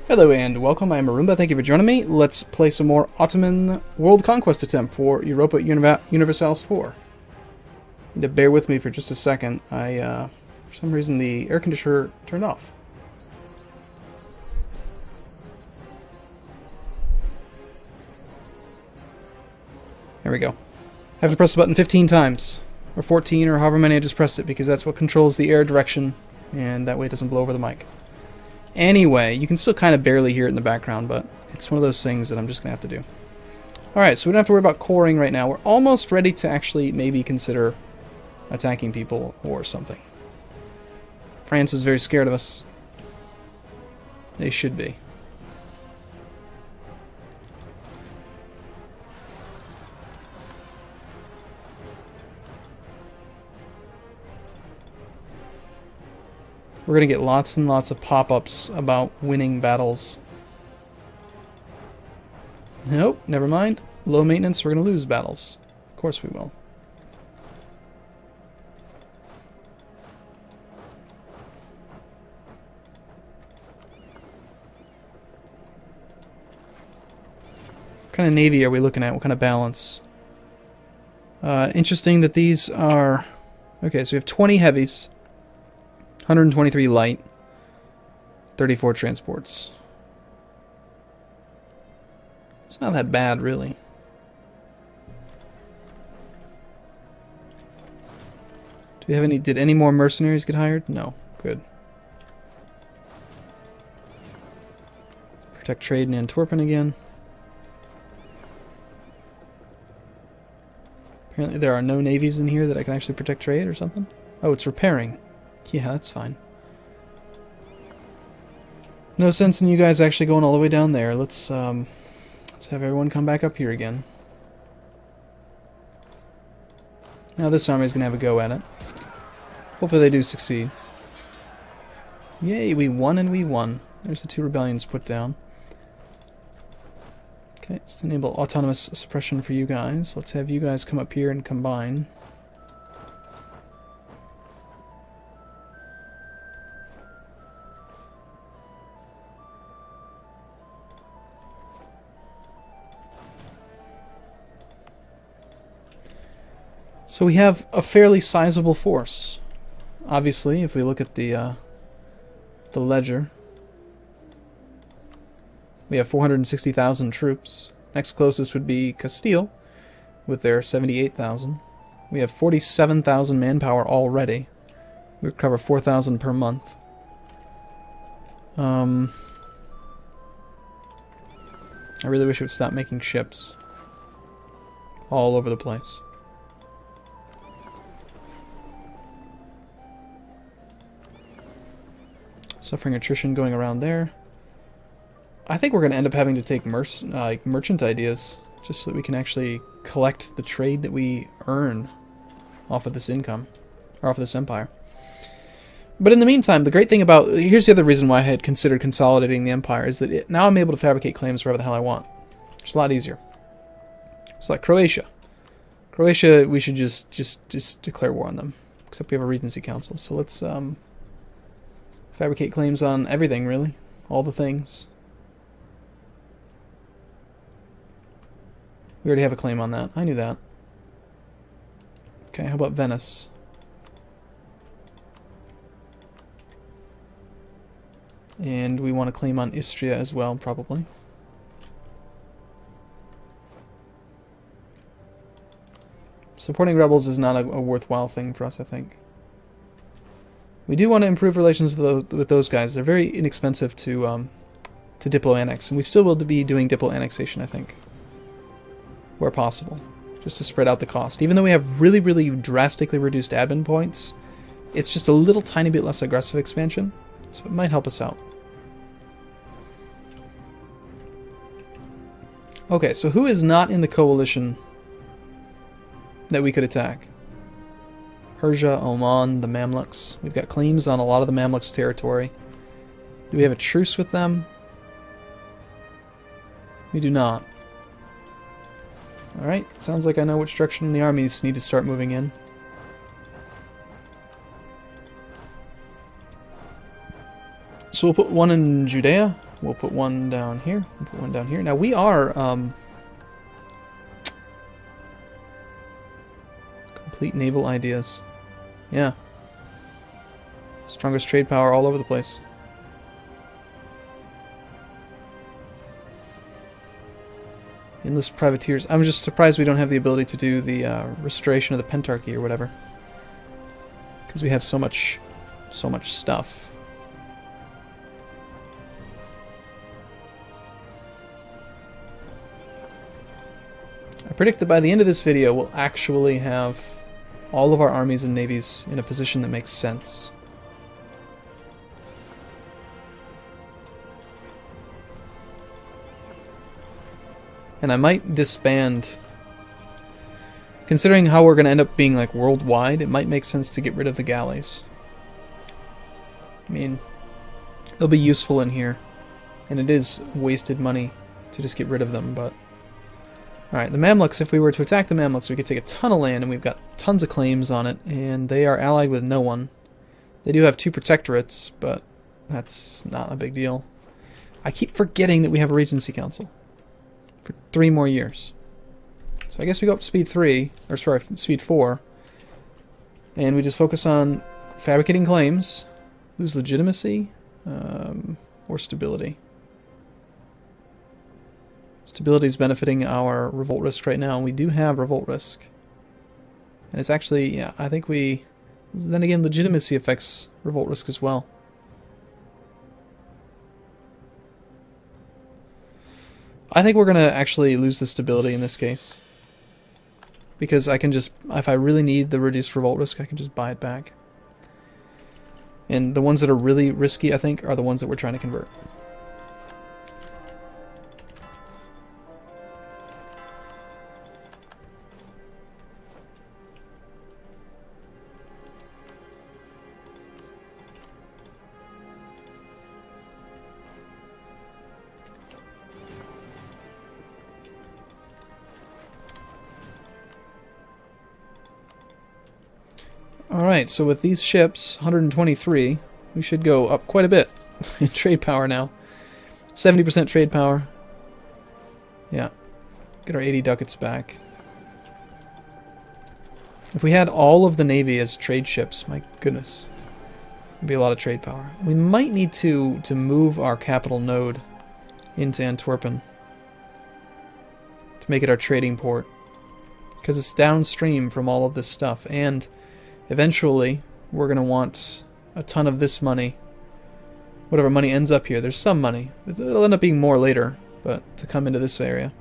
Hello and welcome, I'm Arumba, thank you for joining me. Let's play some more Ottoman world conquest attempt for Europa Universalis IV. Need to bear with me for just a second. For some reason the air conditioner turned off. There we go. I have to press the button 15 times, or 14, or however many I just pressed it, because that's what controls the air direction, and that way it doesn't blow over the mic. Anyway, you can still kind of barely hear it in the background, but it's one of those things that I'm just going to have to do. Alright, so we don't have to worry about coring right now. We're almost ready to actually maybe consider attacking people or something. France is very scared of us. They should be. We're going to get lots and lots of pop-ups about winning battles. Nope, never mind. Low maintenance, we're going to lose battles. Of course we will. What kind of navy are we looking at? What kind of balance? Interesting that these are... Okay, so we have 20 heavies. 123 light, 34 transports. It's not that bad, really. Do we have any? Did any more mercenaries get hired? No. Good. Protect trade in Antwerpen again. Apparently there are no navies in here that I can actually protect trade or something. Oh, it's repairing. Yeah, that's fine. No sense in you guys actually going all the way down there. Let's have everyone come back up here again. Now this army's gonna have a go at it. Hopefully they do succeed. Yay, we won and we won. There's the 2 rebellions put down. Okay, let's enable autonomous suppression for you guys. Let's have you guys come up here and combine. So we have a fairly sizable force. Obviously, if we look at the ledger, we have 460,000 troops. Next closest would be Castile, with their 78,000. We have 47,000 manpower already. We recover 4,000 per month. I really wish it would stop making ships all over the place. Suffering attrition going around there. I think we're going to end up having to take merchant ideas, just so that we can actually collect the trade that we earn off of this income, or off of this empire. But in the meantime, the great thing about... Here's the other reason why I had considered consolidating the empire, is that now I'm able to fabricate claims wherever the hell I want. It's a lot easier. It's like Croatia. Croatia, we should just declare war on them. Except we have a regency council, so let's... fabricate claims on everything, really. All the things. We already have a claim on that. I knew that. Okay, how about Venice? And we want to claim on Istria as well, probably. Supporting rebels is not a worthwhile thing for us, I think. We do want to improve relations with those guys. They're very inexpensive to diplo-annex, and we still will be doing diplo-annexation, I think, where possible, just to spread out the cost. Even though we have really, really drastically reduced admin points, it's just a little tiny bit less aggressive expansion, so it might help us out. Okay, so who is not in the coalition that we could attack? Persia, Oman, the Mamluks. We've got claims on a lot of the Mamluks' territory. Do we have a truce with them? We do not. Alright, sounds like I know which direction the armies need to start moving in. So we'll put one in Judea. We'll put one down here. We'll put one down here. Now we are complete naval ideas. Yeah. Strongest trade power all over the place. Endless privateers. I'm just surprised we don't have the ability to do the restoration of the pentarchy or whatever. Because we have so much stuff. I predict that by the end of this video we'll actually have all of our armies and navies in a position that makes sense. And I might disband. Considering how we're going to end up being like worldwide, it might make sense to get rid of the galleys. I mean, they'll be useful in here. And it is wasted money to just get rid of them, but... Alright, the Mamluks, if we were to attack the Mamluks, we could take a ton of land, and we've got tons of claims on it, and they are allied with no one. They do have 2 protectorates, but that's not a big deal. I keep forgetting that we have a Regency Council for 3 more years. So I guess we go up to speed 3, or sorry, speed 4, and we just focus on fabricating claims, lose legitimacy, or stability. Stability is benefiting our revolt risk right now, and we do have revolt risk. And it's actually, yeah, I think we... Then again, legitimacy affects revolt risk as well. I think we're going to actually lose the stability in this case. Because I can just, if I really need the reduced revolt risk, I can just buy it back. And the ones that are really risky, I think, are the ones that we're trying to convert. Alright, so with these ships, 123, we should go up quite a bit in trade power now. 70% trade power. Yeah. Get our 80 ducats back. If we had all of the Navy as trade ships, my goodness. It'd be a lot of trade power. We might need to move our capital node into Antwerpen to make it our trading port. Because it's downstream from all of this stuff, and eventually, we're going to want a ton of this money. Whatever money ends up here. There's some money. It'll end up being more later, but to come into this area.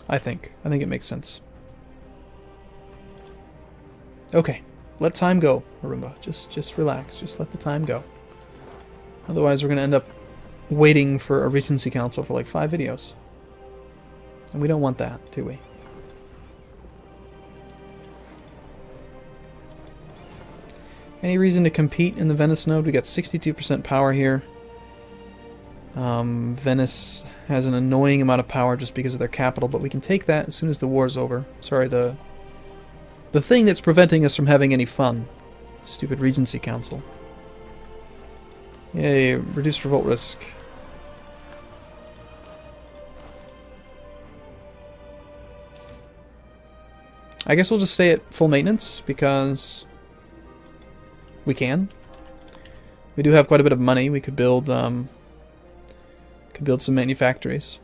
I think it makes sense. Okay, let time go, Arumba. Just relax. Just let the time go. Otherwise, we're going to end up waiting for a Regency Council for like 5 videos. And we don't want that, do we? Any reason to compete in the Venice node? We got 62% power here. Venice has an annoying amount of power just because of their capital, but we can take that as soon as the war's over. Sorry, the thing that's preventing us from having any fun. Stupid Regency Council. Yay, reduced revolt risk. I guess we'll just stay at full maintenance because we can. We do have quite a bit of money. We could build some manufactories.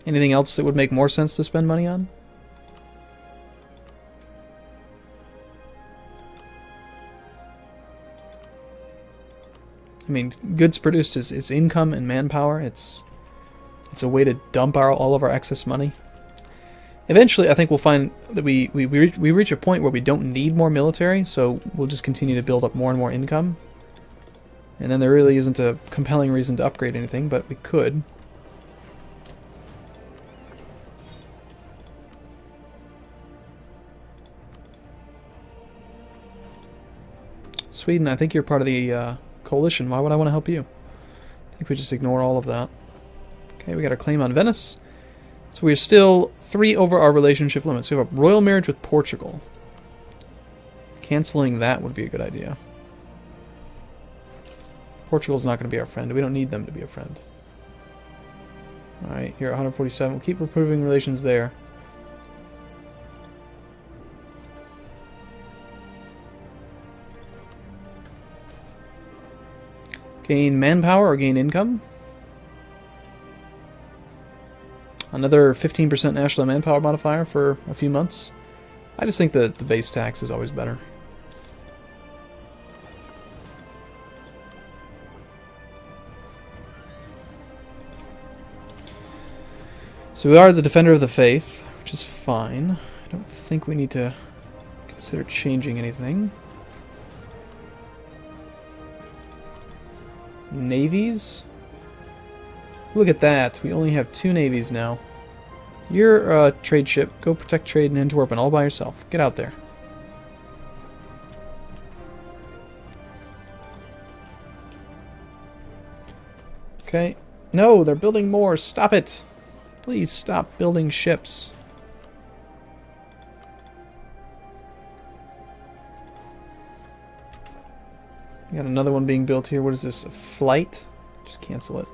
Anything else that would make more sense to spend money on? I mean, goods produced is income and manpower. It's a way to dump all of our excess money. Eventually, I think we'll find that we reach a point where we don't need more military, so we'll just continue to build up more and more income. And then there really isn't a compelling reason to upgrade anything, but we could. Sweden, I think you're part of the coalition. Why would I want to help you? I think we just ignore all of that. Okay, we got our claim on Venice. So we're still 3 over our relationship limits. We have a royal marriage with Portugal. Canceling that would be a good idea. Portugal's not going to be our friend. We don't need them to be a friend. Alright, here at 147. We'll keep improving relations there. Gain manpower or gain income? Another 15% national manpower modifier for a few months. I just think that the base tax is always better. So we are the defender of the faith, which is fine. I don't think we need to consider changing anything. Navies? Look at that. We only have 2 navies now. You're a trade ship. Go protect trade in Antwerpen all by yourself. Get out there. Okay. No, they're building more. Stop it. Please stop building ships. We got another one being built here. What is this? A flight? Just cancel it.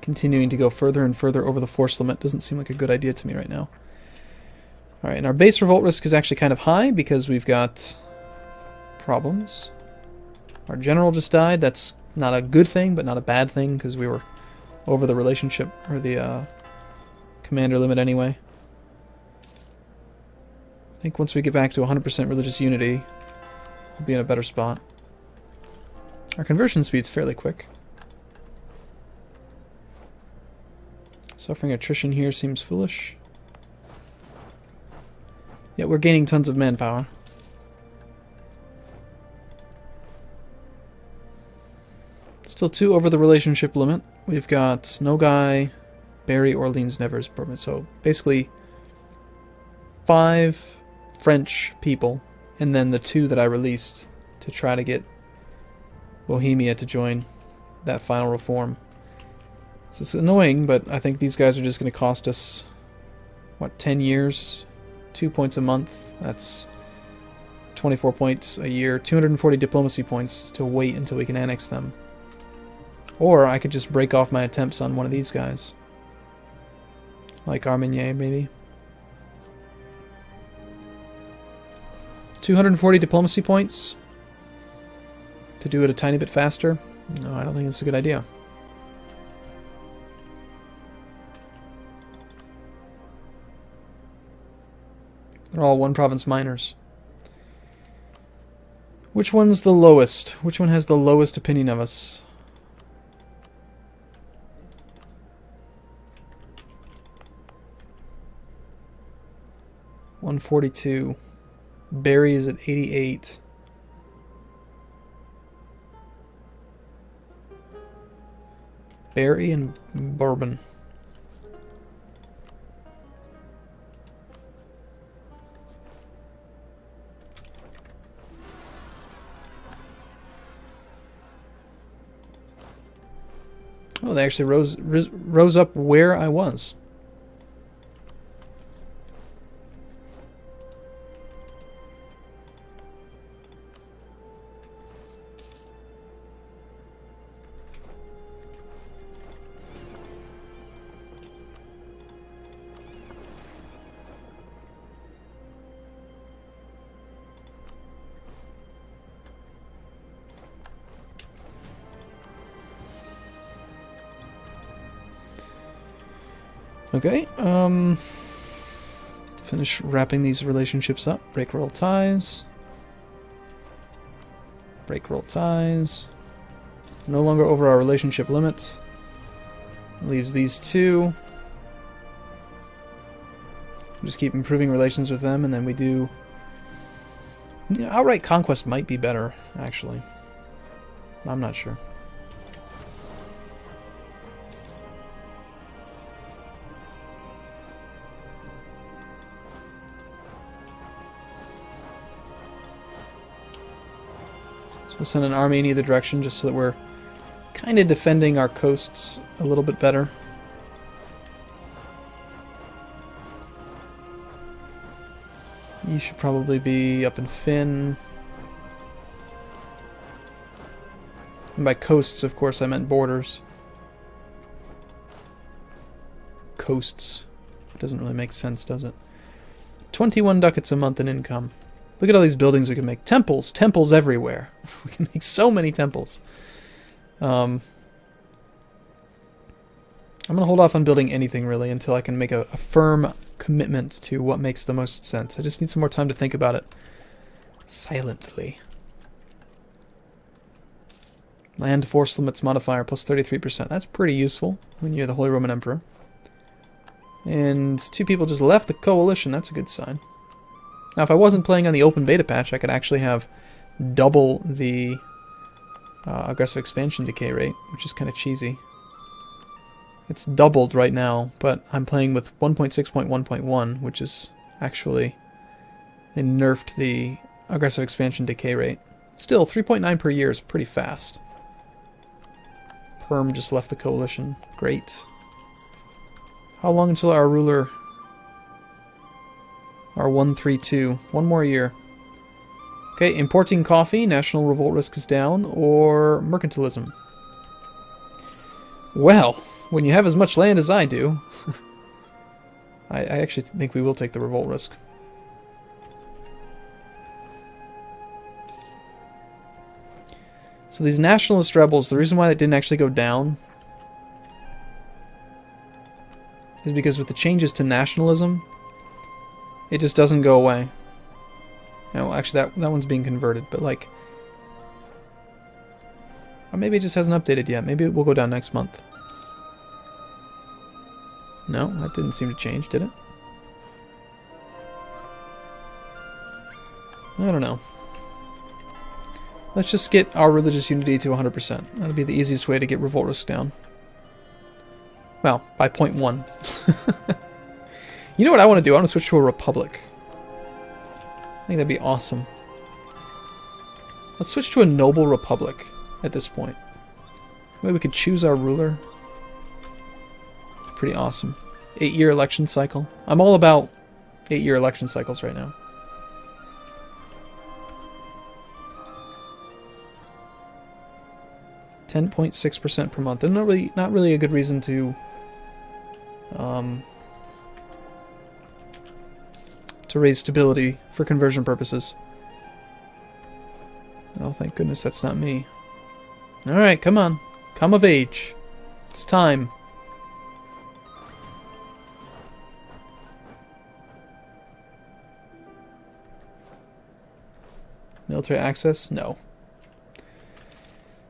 Continuing to go further and further over the force limit doesn't seem like a good idea to me right now. Alright, and our base revolt risk is actually kind of high because we've got problems. Our general just died. That's not a good thing, but not a bad thing because we were over the relationship or the commander limit anyway. I think once we get back to 100% religious unity, we'll be in a better spot. Our conversion speed's fairly quick. Suffering attrition here seems foolish. Yet we're gaining tons of manpower. Still 2 over the relationship limit. We've got Nogai, Berry, Orleans, Nevers, Bourbon. So basically 5 French people, and then the 2 that I released to try to get Bohemia to join that final reform. So it's annoying, but I think these guys are just going to cost us, what, 10 years? 2 points a month. That's 24 points a year. 240 diplomacy points to wait until we can annex them. Or I could just break off my attempts on one of these guys. Like Armenier, maybe. 240 diplomacy points to do it a tiny bit faster? No, I don't think it's a good idea. They're all one province minors. Which one's the lowest? Which one has the lowest opinion of us? $142. Barry is at 88. Barry and Bourbon. Oh, they actually rose up where I was. Okay, finish wrapping these relationships up. Break roll ties. Break roll ties. No longer over our relationship limit. Leaves these 2. Just keep improving relations with them, and then we do... Yeah, outright conquest might be better, actually. I'm not sure. We'll send an army in either direction just so that we're kind of defending our coasts a little bit better. You should probably be up in Finn. And by coasts, of course, I meant borders. Coasts. Doesn't really make sense, does it? 21 ducats a month in income. Look at all these buildings we can make. Temples. Temples everywhere. We can make so many temples. I'm going to hold off on building anything, really, until I can make a firm commitment to what makes the most sense. I just need some more time to think about it. Silently. Land force limits modifier plus 33%. That's pretty useful when you're the Holy Roman Emperor. And 2 people just left the coalition. That's a good sign. Now, if I wasn't playing on the open beta patch, I could actually have double the aggressive expansion decay rate, which is kind of cheesy. It's doubled right now, but I'm playing with 1.6.1.1, which is actually... they nerfed the aggressive expansion decay rate. Still, 3.9 per year is pretty fast. Perm just left the coalition. Great. How long until our ruler... our 132? 1 more year. Okay, importing coffee, national revolt risk is down, or mercantilism. Well, when you have as much land as I do, I actually think we will take the revolt risk. So these nationalist rebels, the reason why they didn't actually go down is because with the changes to nationalism, it just doesn't go away. No, actually that one's being converted, but like... or maybe it just hasn't updated yet. Maybe it will go down next month. No, that didn't seem to change, did it? I don't know. Let's just get our religious unity to 100%. That'll be the easiest way to get revolt risk down. Well, by 0.1. You know what I want to do? I want to switch to a republic. I think that'd be awesome. Let's switch to a noble republic at this point. Maybe we could choose our ruler. Pretty awesome. 8-year election cycle. I'm all about 8-year election cycles right now. $10.6% per month. And not really a good reason to raise stability for conversion purposes. Oh, thank goodness that's not me. Alright, come on. Come of age. It's time. Military access? No.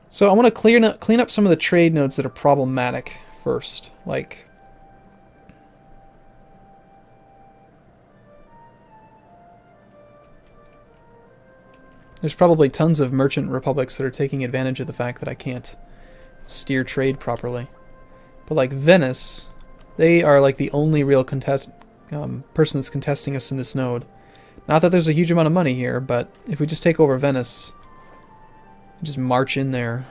So I want to clean up some of the trade nodes that are problematic first. Like... there's probably tons of merchant republics that are taking advantage of the fact that I can't steer trade properly. But like Venice, they are like the only real person that's contesting us in this node. Not that there's a huge amount of money here, but if we just take over Venice, just march in there,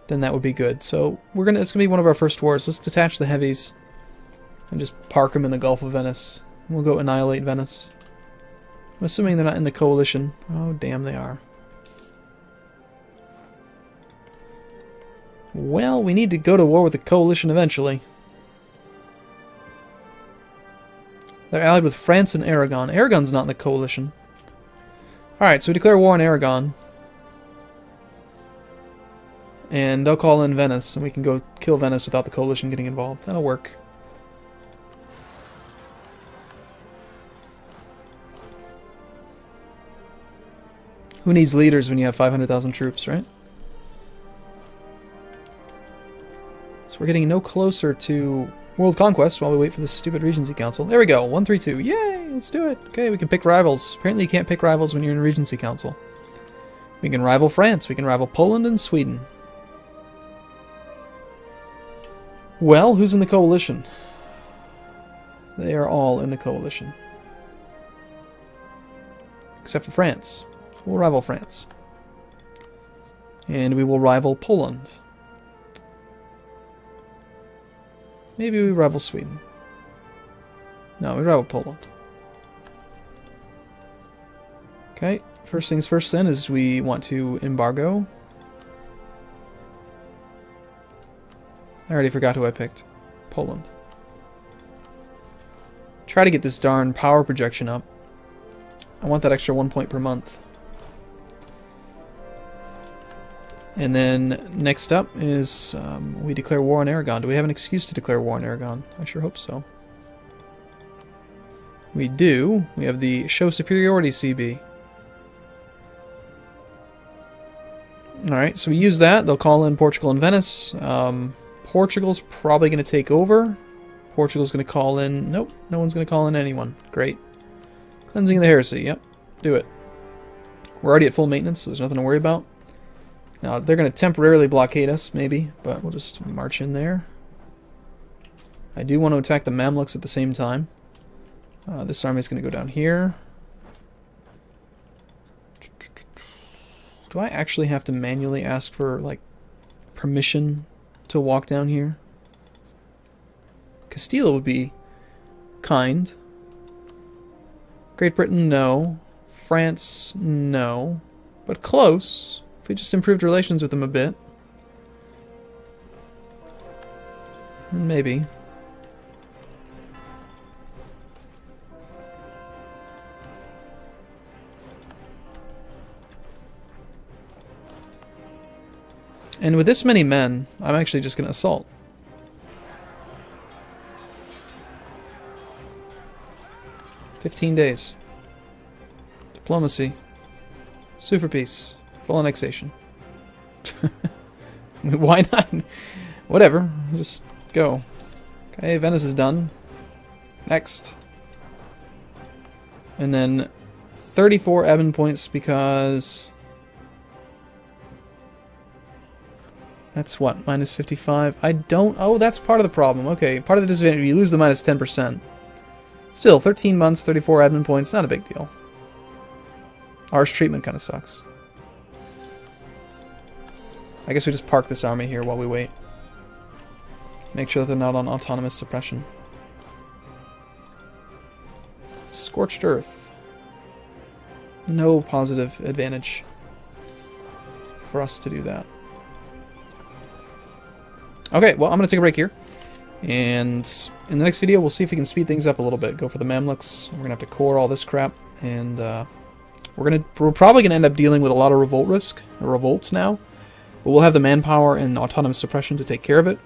then that would be good. So it's gonna be one of our first wars. Let's detach the heavies and just park them in the Gulf of Venice. We'll go annihilate Venice. I'm assuming they're not in the coalition. Oh, damn, they are. Well, we need to go to war with the coalition eventually. They're allied with France and Aragon. Aragon's not in the coalition. Alright, so we declare war on Aragon. And they'll call in Venice, and we can go kill Venice without the coalition getting involved. That'll work. Who needs leaders when you have 500,000 troops, right? So we're getting no closer to world conquest while we wait for this stupid Regency Council. There we go, 132. Yay, let's do it. Okay, we can pick rivals. Apparently you can't pick rivals when you're in a Regency Council. We can rival France. We can rival Poland and Sweden. Well, who's in the coalition? They are all in the coalition. Except for France. We'll rival France. And we will rival Poland. Maybe we rival Sweden. No, we'd rather Poland. Okay, first things first then is we want to embargo. I already forgot who I picked. Poland. Try to get this darn power projection up. I want that extra 1 point per month. And then next up is we declare war on Aragon. Do we have an excuse to declare war on Aragon? I sure hope so. We do. We have the Show Superiority CB. Alright, so we use that. They'll call in Portugal and Venice. Portugal's probably going to take over. Portugal's going to call in... Nope, no one's going to call in anyone. Great. Cleansing of the heresy. Yep, do it. We're already at full maintenance, so there's nothing to worry about. Now, they're going to temporarily blockade us, maybe, but we'll just march in there. I do want to attack the Mamluks at the same time. This army is going to go down here. Do I actually have to manually ask for, like, permission to walk down here? Castile would be kind. Great Britain, no. France, no. But close. If we just improved relations with them a bit. Maybe. And with this many men, I'm actually just going to assault. "15 days. Diplomacy. Sue for peace. Full annexation." I mean, why not? Whatever. Just go. Okay, Venice is done. Next. And then 34 admin points because... That's what? Minus 55? I don't... Oh, that's part of the problem. Okay, part of the disadvantage. You lose the minus 10%. Still, 13 months, 34 admin points. Not a big deal. Harsh treatment kind of sucks. I guess we just park this army here while we wait. Make sure that they're not on autonomous suppression. Scorched Earth. No positive advantage for us to do that. Okay, well, I'm going to take a break here. And in the next video, we'll see if we can speed things up a little bit. Go for the Mamluks. We're going to have to core all this crap. And we're probably going to end up dealing with a lot of revolt risk, or revolts now. But we'll have the manpower and autonomous suppression to take care of it.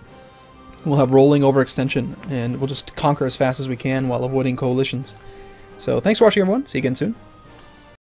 We'll have rolling overextension, and we'll just conquer as fast as we can while avoiding coalitions. So thanks for watching, everyone. See you again soon.